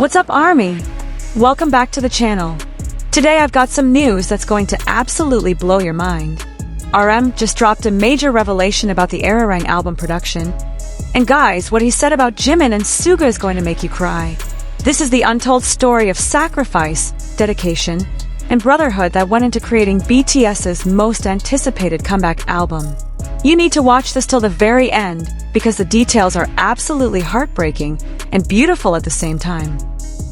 What's up, Army? Welcome back to the channel. Today I've got some news that's going to absolutely blow your mind. RM just dropped a major revelation about the ARIRANG album production. And guys, what he said about Jimin and Suga is going to make you cry. This is the untold story of sacrifice, dedication, and brotherhood that went into creating BTS's most anticipated comeback album. You need to watch this till the very end because the details are absolutely heartbreaking and beautiful at the same time.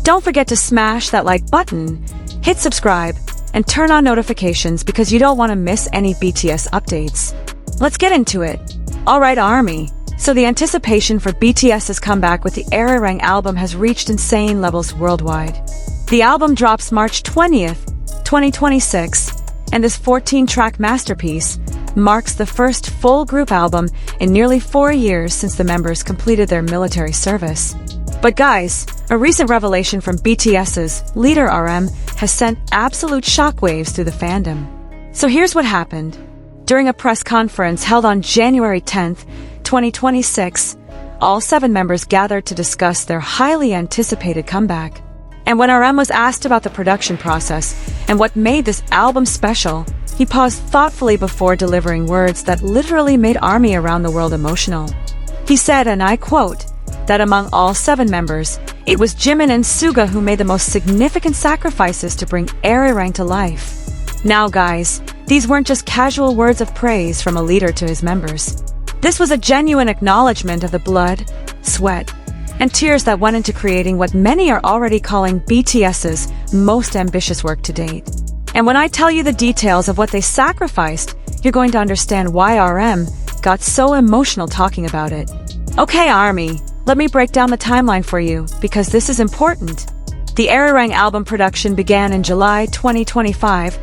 Don't forget to smash that like button, hit subscribe, and turn on notifications because you don't want to miss any BTS updates. Let's get into it. Alright, Army. So the anticipation for BTS's comeback with the ARIRANG album has reached insane levels worldwide. The album drops March 20th, 2026, and this 14-track masterpiece marks the first full group album in nearly 4 years since the members completed their military service. But guys, a recent revelation from BTS's leader RM has sent absolute shockwaves through the fandom. So here's what happened. During a press conference held on January 10th, 2026, all 7 members gathered to discuss their highly anticipated comeback. And when RM was asked about the production process and what made this album special, he paused thoughtfully before delivering words that literally made ARMY around the world emotional. He said, and I quote, that among all 7 members, it was Jimin and Suga who made the most significant sacrifices to bring ARIRANG to life. Now guys, these weren't just casual words of praise from a leader to his members. This was a genuine acknowledgement of the blood, sweat, and tears that went into creating what many are already calling BTS's most ambitious work to date. And when I tell you the details of what they sacrificed, you're going to understand why RM got so emotional talking about it. Okay, Army, let me break down the timeline for you, because this is important. The ARIRANG album production began in July 2025,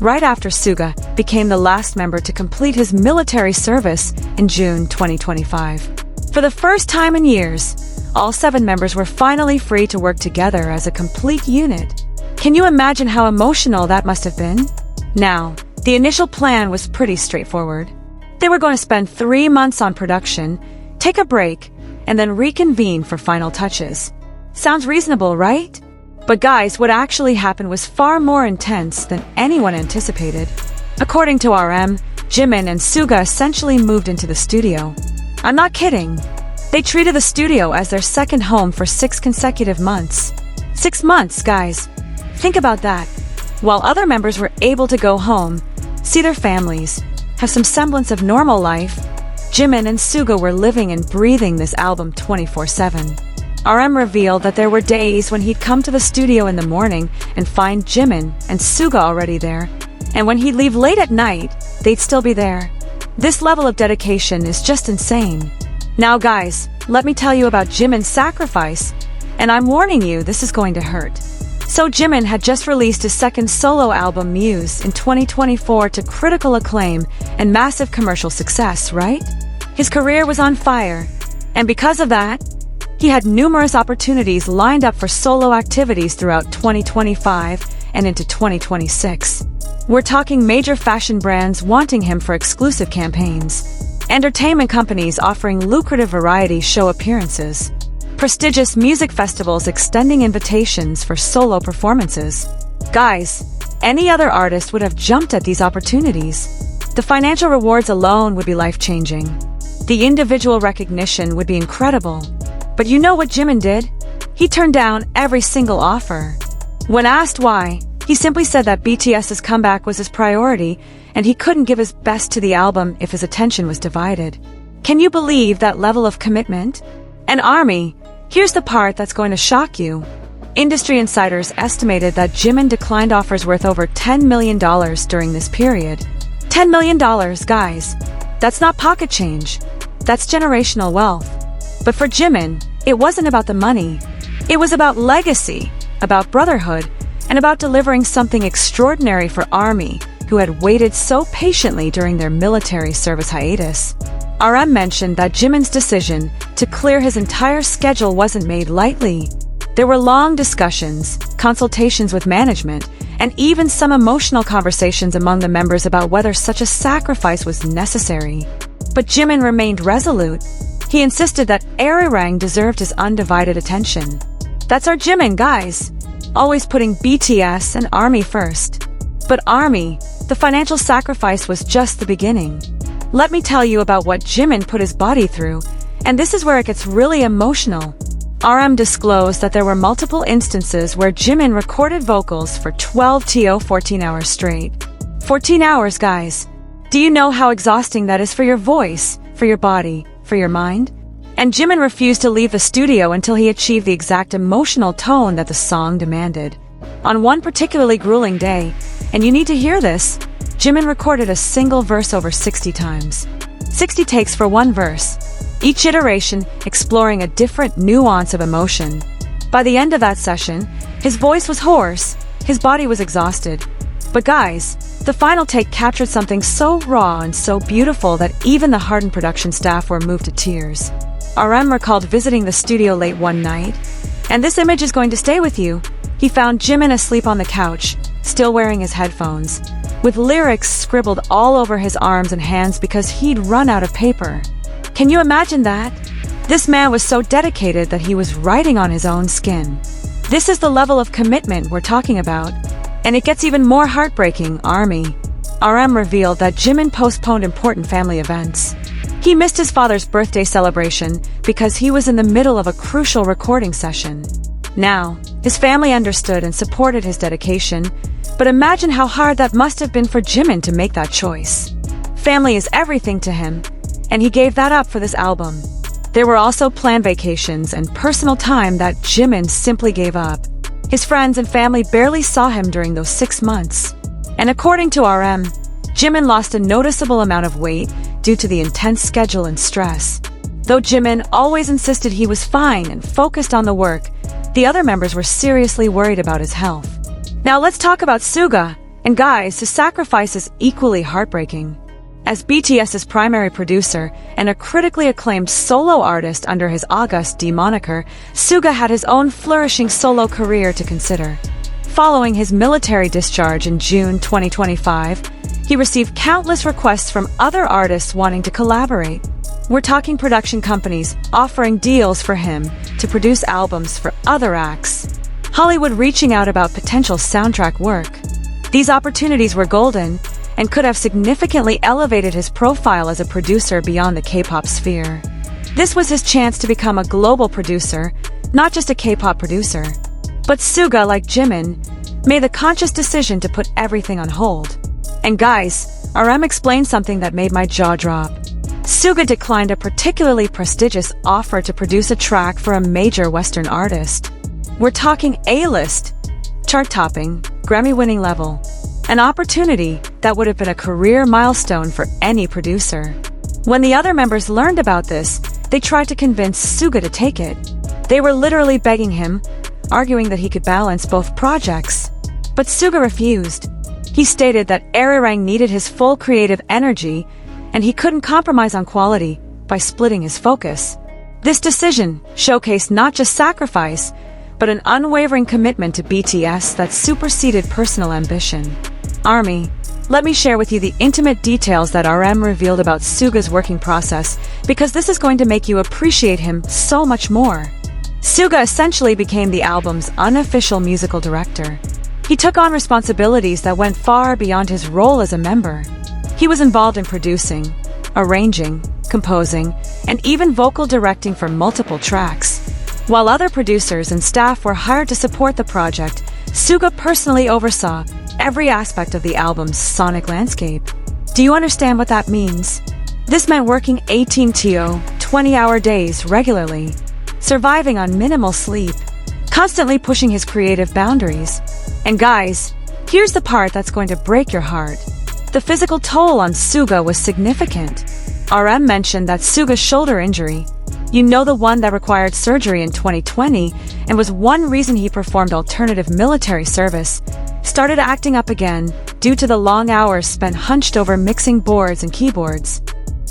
right after Suga became the last member to complete his military service in June 2025. For the first time in years, all 7 members were finally free to work together as a complete unit. Can you imagine how emotional that must have been? Now, the initial plan was pretty straightforward. They were going to spend 3 months on production, take a break, and then reconvene for final touches. Sounds reasonable, right? But guys, what actually happened was far more intense than anyone anticipated. According to RM, Jimin and Suga essentially moved into the studio. I'm not kidding. They treated the studio as their second home for 6 consecutive months. 6 months, guys. Think about that. While other members were able to go home, see their families, have some semblance of normal life, Jimin and Suga were living and breathing this album 24/7. RM revealed that there were days when he'd come to the studio in the morning and find Jimin and Suga already there, and when he'd leave late at night, they'd still be there. This level of dedication is just insane. Now guys, let me tell you about Jimin's sacrifice, and I'm warning you, this is going to hurt. So Jimin had just released his second solo album, Muse, in 2024 to critical acclaim and massive commercial success, right? His career was on fire, and because of that, he had numerous opportunities lined up for solo activities throughout 2025 and into 2026. We're talking major fashion brands wanting him for exclusive campaigns, entertainment companies offering lucrative variety show appearances, prestigious music festivals extending invitations for solo performances. Guys, any other artist would have jumped at these opportunities. The financial rewards alone would be life-changing. The individual recognition would be incredible. But you know what Jimin did? He turned down every single offer. When asked why, he simply said that BTS's comeback was his priority and he couldn't give his best to the album if his attention was divided. Can you believe that level of commitment? And Army, here's the part that's going to shock you. Industry insiders estimated that Jimin declined offers worth over $10 million during this period. $10 million, guys. That's not pocket change. That's generational wealth. But for Jimin, it wasn't about the money. It was about legacy, about brotherhood, and about delivering something extraordinary for ARMY, who had waited so patiently during their military service hiatus. RM mentioned that Jimin's decision to clear his entire schedule wasn't made lightly. There were long discussions, consultations with management, and even some emotional conversations among the members about whether such a sacrifice was necessary. But Jimin remained resolute. He insisted that ARIRANG deserved his undivided attention. That's our Jimin, guys. Always putting BTS and ARMY first. But ARMY, the financial sacrifice was just the beginning. Let me tell you about what Jimin put his body through, and this is where it gets really emotional. RM disclosed that there were multiple instances where Jimin recorded vocals for 12 to 14 hours straight. 14 hours, guys. Do you know how exhausting that is for your voice, for your body, for your mind? And Jimin refused to leave the studio until he achieved the exact emotional tone that the song demanded. On one particularly grueling day, and you need to hear this, Jimin recorded a single verse over 60 times. 60 takes for one verse, each iteration exploring a different nuance of emotion. By the end of that session, his voice was hoarse, his body was exhausted. But guys, the final take captured something so raw and so beautiful that even the hardened production staff were moved to tears. RM recalled visiting the studio late one night, and this image is going to stay with you. He found Jimin asleep on the couch, still wearing his headphones, with lyrics scribbled all over his arms and hands because he'd run out of paper. Can you imagine that? This man was so dedicated that he was writing on his own skin. This is the level of commitment we're talking about, and it gets even more heartbreaking. ARMY. RM revealed that Jimin postponed important family events. He missed his father's birthday celebration because he was in the middle of a crucial recording session. Now, his family understood and supported his dedication, but imagine how hard that must have been for Jimin to make that choice. Family is everything to him, and he gave that up for this album. There were also planned vacations and personal time that Jimin simply gave up. His friends and family barely saw him during those 6 months. And according to RM, Jimin lost a noticeable amount of weight due to the intense schedule and stress. Though Jimin always insisted he was fine and focused on the work, the other members were seriously worried about his health. Now let's talk about Suga. And guys, his sacrifice is equally heartbreaking. As BTS's primary producer and a critically acclaimed solo artist under his August D moniker, Suga had his own flourishing solo career to consider. Following his military discharge in June 2025, he received countless requests from other artists wanting to collaborate. We're talking production companies offering deals for him to produce albums for other acts. Hollywood reaching out about potential soundtrack work. These opportunities were golden and could have significantly elevated his profile as a producer beyond the K-pop sphere. This was his chance to become a global producer, not just a K-pop producer. But Suga, like Jimin, made the conscious decision to put everything on hold. And guys, RM explained something that made my jaw drop. Suga declined a particularly prestigious offer to produce a track for a major Western artist. We're talking A-list, chart-topping, Grammy-winning level. An opportunity that would have been a career milestone for any producer. When the other members learned about this, they tried to convince Suga to take it. They were literally begging him, arguing that he could balance both projects. But Suga refused. He stated that ARIRANG needed his full creative energy, and he couldn't compromise on quality by splitting his focus. This decision showcased not just sacrifice, but an unwavering commitment to BTS that superseded personal ambition. ARMY, let me share with you the intimate details that RM revealed about Suga's working process, because this is going to make you appreciate him so much more. Suga essentially became the album's unofficial musical director. He took on responsibilities that went far beyond his role as a member. He was involved in producing, arranging, composing, and even vocal directing for multiple tracks. While other producers and staff were hired to support the project, Suga personally oversaw every aspect of the album's sonic landscape. Do you understand what that means? This meant working 18 to 20-hour days regularly, surviving on minimal sleep, constantly pushing his creative boundaries. And guys, here's the part that's going to break your heart. The physical toll on Suga was significant. RM mentioned that Suga's shoulder injury, you know, the one that required surgery in 2020 and was one reason he performed alternative military service, started acting up again due to the long hours spent hunched over mixing boards and keyboards.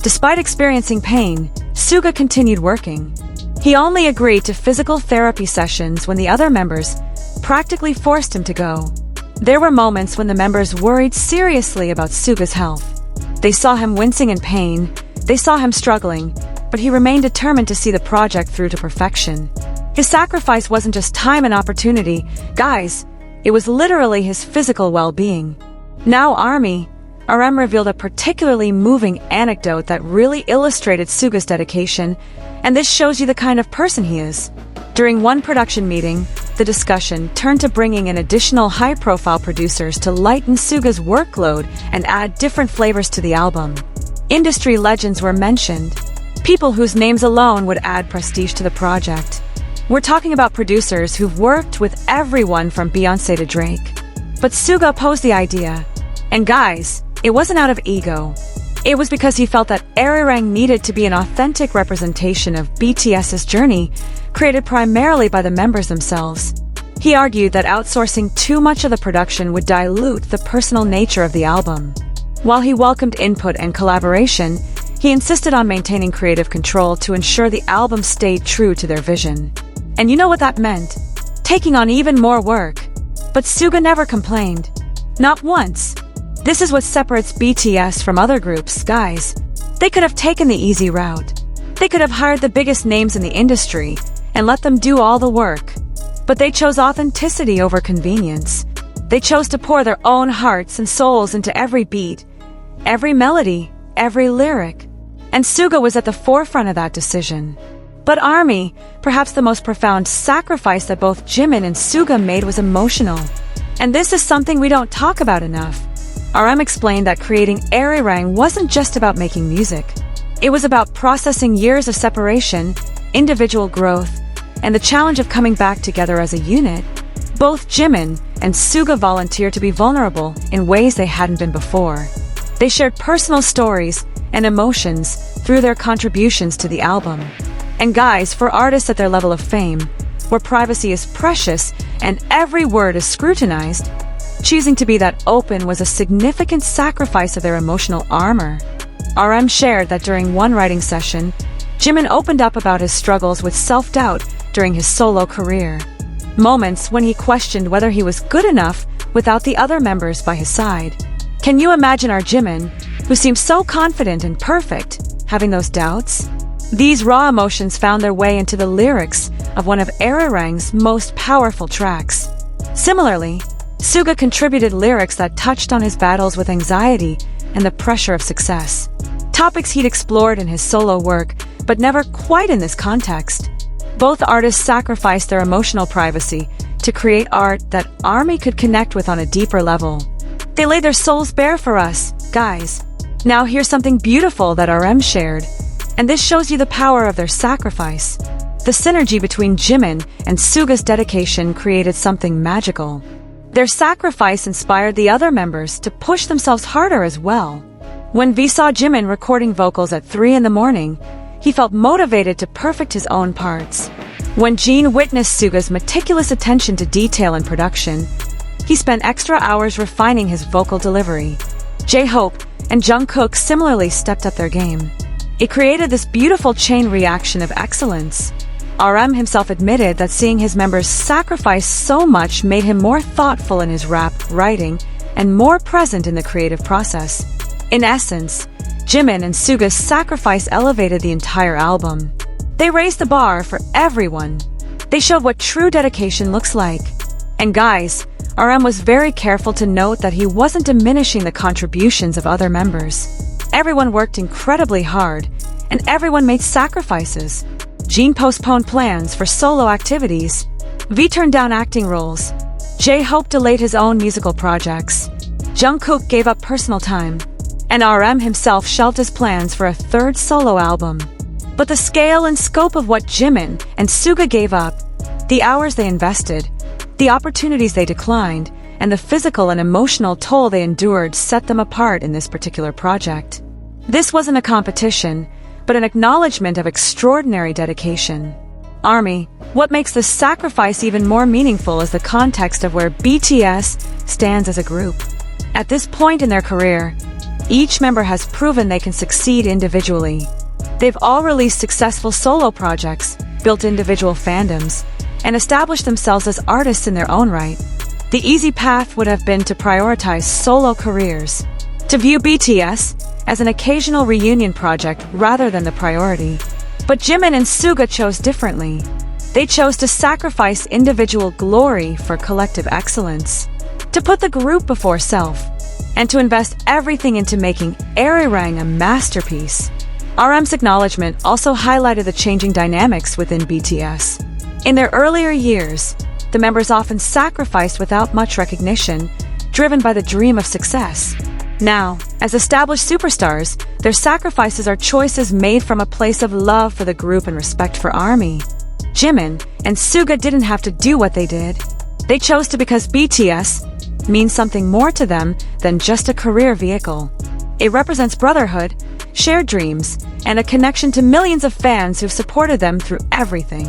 Despite experiencing pain, Suga continued working. He only agreed to physical therapy sessions when the other members practically forced him to go. There were moments when the members worried seriously about Suga's health. They saw him wincing in pain, they saw him struggling, but he remained determined to see the project through to perfection. His sacrifice wasn't just time and opportunity, guys, it was literally his physical well-being. Now ARMY, RM revealed a particularly moving anecdote that really illustrated Suga's dedication, and this shows you the kind of person he is. During one production meeting, the discussion turned to bringing in additional high-profile producers to lighten Suga's workload and add different flavors to the album. Industry legends were mentioned, people whose names alone would add prestige to the project. We're talking about producers who've worked with everyone from Beyoncé to Drake. But Suga posed the idea. And guys, it wasn't out of ego. It was because he felt that ARIRANG needed to be an authentic representation of BTS's journey, created primarily by the members themselves. He argued that outsourcing too much of the production would dilute the personal nature of the album. While he welcomed input and collaboration, he insisted on maintaining creative control to ensure the album stayed true to their vision. And you know what that meant? Taking on even more work. But Suga never complained. Not once. This is what separates BTS from other groups, guys. They could have taken the easy route. They could have hired the biggest names in the industry and let them do all the work. But they chose authenticity over convenience. They chose to pour their own hearts and souls into every beat, every melody, every lyric. And Suga was at the forefront of that decision. But ARMY, perhaps the most profound sacrifice that both Jimin and Suga made was emotional. And this is something we don't talk about enough. RM explained that creating ARIRANG wasn't just about making music. It was about processing years of separation, individual growth, and the challenge of coming back together as a unit. Both Jimin and Suga volunteered to be vulnerable in ways they hadn't been before. They shared personal stories and emotions through their contributions to the album. And guys, for artists at their level of fame, where privacy is precious and every word is scrutinized, choosing to be that open was a significant sacrifice of their emotional armor. RM shared that during one writing session, Jimin opened up about his struggles with self-doubt during his solo career. Moments when he questioned whether he was good enough without the other members by his side. Can you imagine our Jimin, who seemed so confident and perfect, having those doubts? These raw emotions found their way into the lyrics of one of ARIRANG's most powerful tracks. Similarly, Suga contributed lyrics that touched on his battles with anxiety and the pressure of success. Topics he'd explored in his solo work, but never quite in this context. Both artists sacrificed their emotional privacy to create art that ARMY could connect with on a deeper level. They laid their souls bare for us, guys. Now here's something beautiful that RM shared, and this shows you the power of their sacrifice. The synergy between Jimin and Suga's dedication created something magical. Their sacrifice inspired the other members to push themselves harder as well. When V saw Jimin recording vocals at 3 in the morning, he felt motivated to perfect his own parts. When Jin witnessed Suga's meticulous attention to detail in production, he spent extra hours refining his vocal delivery. J-Hope and Jungkook similarly stepped up their game. It created this beautiful chain reaction of excellence. RM himself admitted that seeing his members sacrifice so much made him more thoughtful in his rap writing and more present in the creative process. In essence, Jimin and Suga's sacrifice elevated the entire album. They raised the bar for everyone. They showed what true dedication looks like. And guys, RM was very careful to note that he wasn't diminishing the contributions of other members. Everyone worked incredibly hard, and everyone made sacrifices. Jin postponed plans for solo activities. V turned down acting roles. J-Hope delayed his own musical projects. Jungkook gave up personal time. And RM himself shelved his plans for a third solo album. But the scale and scope of what Jimin and Suga gave up, the hours they invested, the opportunities they declined, and the physical and emotional toll they endured set them apart in this particular project. This wasn't a competition, but an acknowledgement of extraordinary dedication. ARMY, what makes this sacrifice even more meaningful is the context of where BTS stands as a group. At this point in their career, each member has proven they can succeed individually. They've all released successful solo projects, built individual fandoms, and established themselves as artists in their own right. The easy path would have been to prioritize solo careers, to view BTS as an occasional reunion project rather than the priority. But Jimin and Suga chose differently. They chose to sacrifice individual glory for collective excellence, to put the group before self, and to invest everything into making ARIRANG a masterpiece. RM's acknowledgement also highlighted the changing dynamics within BTS. In their earlier years, the members often sacrificed without much recognition, driven by the dream of success. Now, as established superstars, their sacrifices are choices made from a place of love for the group and respect for ARMY. Jimin and Suga didn't have to do what they did. They chose to because BTS means something more to them than just a career vehicle. It represents brotherhood, shared dreams, and a connection to millions of fans who've supported them through everything.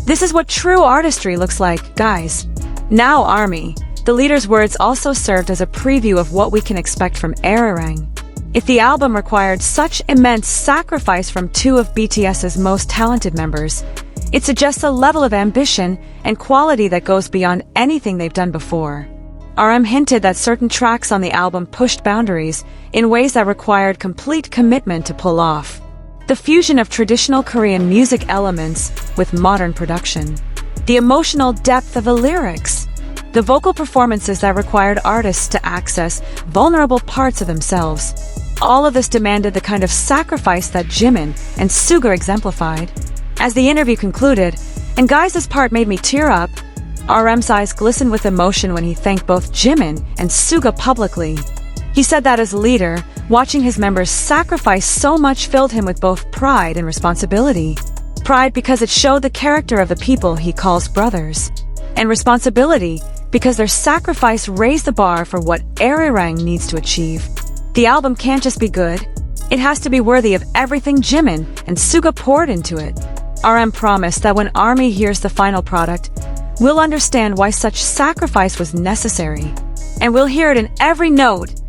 This is what true artistry looks like, guys. Now ARMY. The leader's words also served as a preview of what we can expect from ARIRANG. If the album required such immense sacrifice from two of BTS's most talented members, it suggests a level of ambition and quality that goes beyond anything they've done before. RM hinted that certain tracks on the album pushed boundaries in ways that required complete commitment to pull off. The fusion of traditional Korean music elements with modern production. The emotional depth of the lyrics. The vocal performances that required artists to access vulnerable parts of themselves. All of this demanded the kind of sacrifice that Jimin and Suga exemplified. As the interview concluded, and guys, this part made me tear up, RM's eyes glistened with emotion when he thanked both Jimin and Suga publicly. He said that as leader, watching his members sacrifice so much filled him with both pride and responsibility. Pride because it showed the character of the people he calls brothers. And responsibility because their sacrifice raised the bar for what ARIRANG needs to achieve. The album can't just be good, it has to be worthy of everything Jimin and Suga poured into it. RM promised that when ARMY hears the final product, we'll understand why such sacrifice was necessary. And we'll hear it in every note,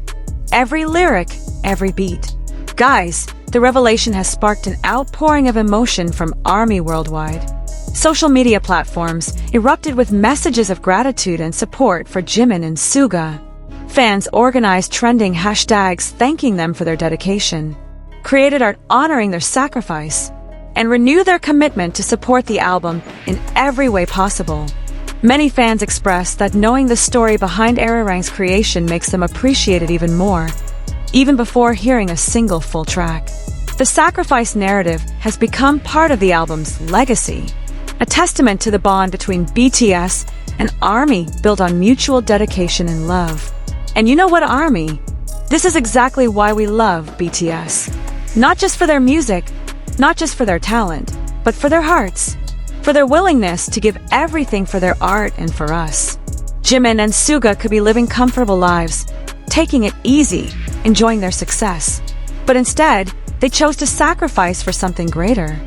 every lyric, every beat. Guys, the revelation has sparked an outpouring of emotion from ARMY worldwide. Social media platforms erupted with messages of gratitude and support for Jimin and Suga. Fans organized trending hashtags thanking them for their dedication, created art honoring their sacrifice, and renewed their commitment to support the album in every way possible. Many fans expressed that knowing the story behind ARIRANG's creation makes them appreciate it even more, even before hearing a single full track. The sacrifice narrative has become part of the album's legacy, a testament to the bond between BTS and ARMY built on mutual dedication and love. And you know what, ARMY? This is exactly why we love BTS. Not just for their music, not just for their talent, but for their hearts, for their willingness to give everything for their art and for us. Jimin and Suga could be living comfortable lives, taking it easy, enjoying their success. But instead, they chose to sacrifice for something greater.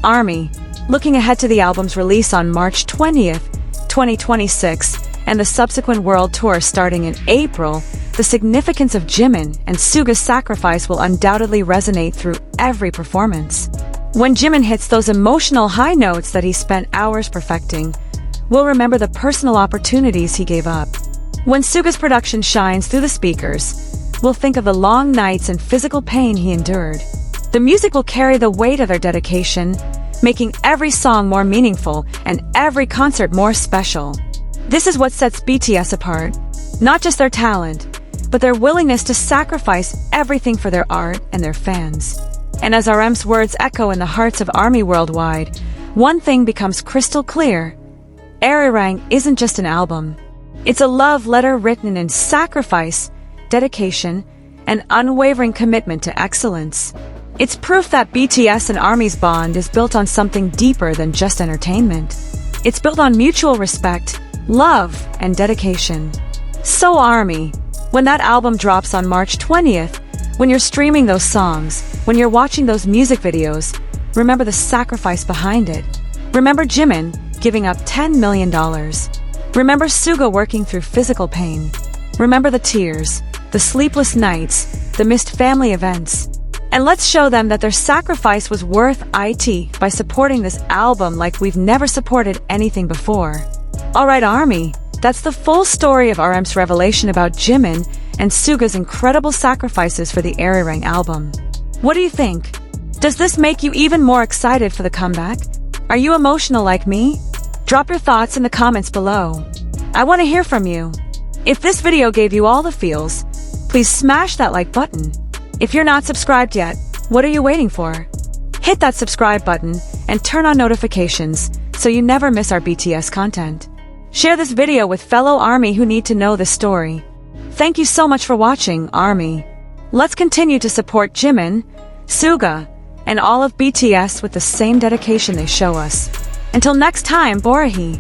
ARMY, looking ahead to the album's release on March 20th, 2026, and the subsequent world tour starting in April, the significance of Jimin and Suga's sacrifice will undoubtedly resonate through every performance. When Jimin hits those emotional high notes that he spent hours perfecting, we'll remember the personal opportunities he gave up. When Suga's production shines through the speakers, we'll think of the long nights and physical pain he endured. The music will carry the weight of their dedication, making every song more meaningful and every concert more special. This is what sets BTS apart. Not just their talent, but their willingness to sacrifice everything for their art and their fans. And as RM's words echo in the hearts of ARMY worldwide, one thing becomes crystal clear. ARIRANG isn't just an album. It's a love letter written in sacrifice, dedication, and unwavering commitment to excellence. It's proof that BTS and ARMY's bond is built on something deeper than just entertainment. It's built on mutual respect, love, and dedication. So ARMY, when that album drops on March 20th, when you're streaming those songs, when you're watching those music videos, remember the sacrifice behind it. Remember Jimin giving up $10 million. Remember Suga working through physical pain. Remember the tears, the sleepless nights, the missed family events. And let's show them that their sacrifice was worth it by supporting this album like we've never supported anything before. Alright ARMY, that's the full story of RM's revelation about Jimin and Suga's incredible sacrifices for the ARIRANG album. What do you think? Does this make you even more excited for the comeback? Are you emotional like me? Drop your thoughts in the comments below. I want to hear from you. If this video gave you all the feels, please smash that like button. If you're not subscribed yet, what are you waiting for? Hit that subscribe button and turn on notifications so you never miss our BTS content. Share this video with fellow ARMY who need to know this story. Thank you so much for watching, ARMY. Let's continue to support Jimin, Suga, and all of BTS with the same dedication they show us. Until next time, Borahi.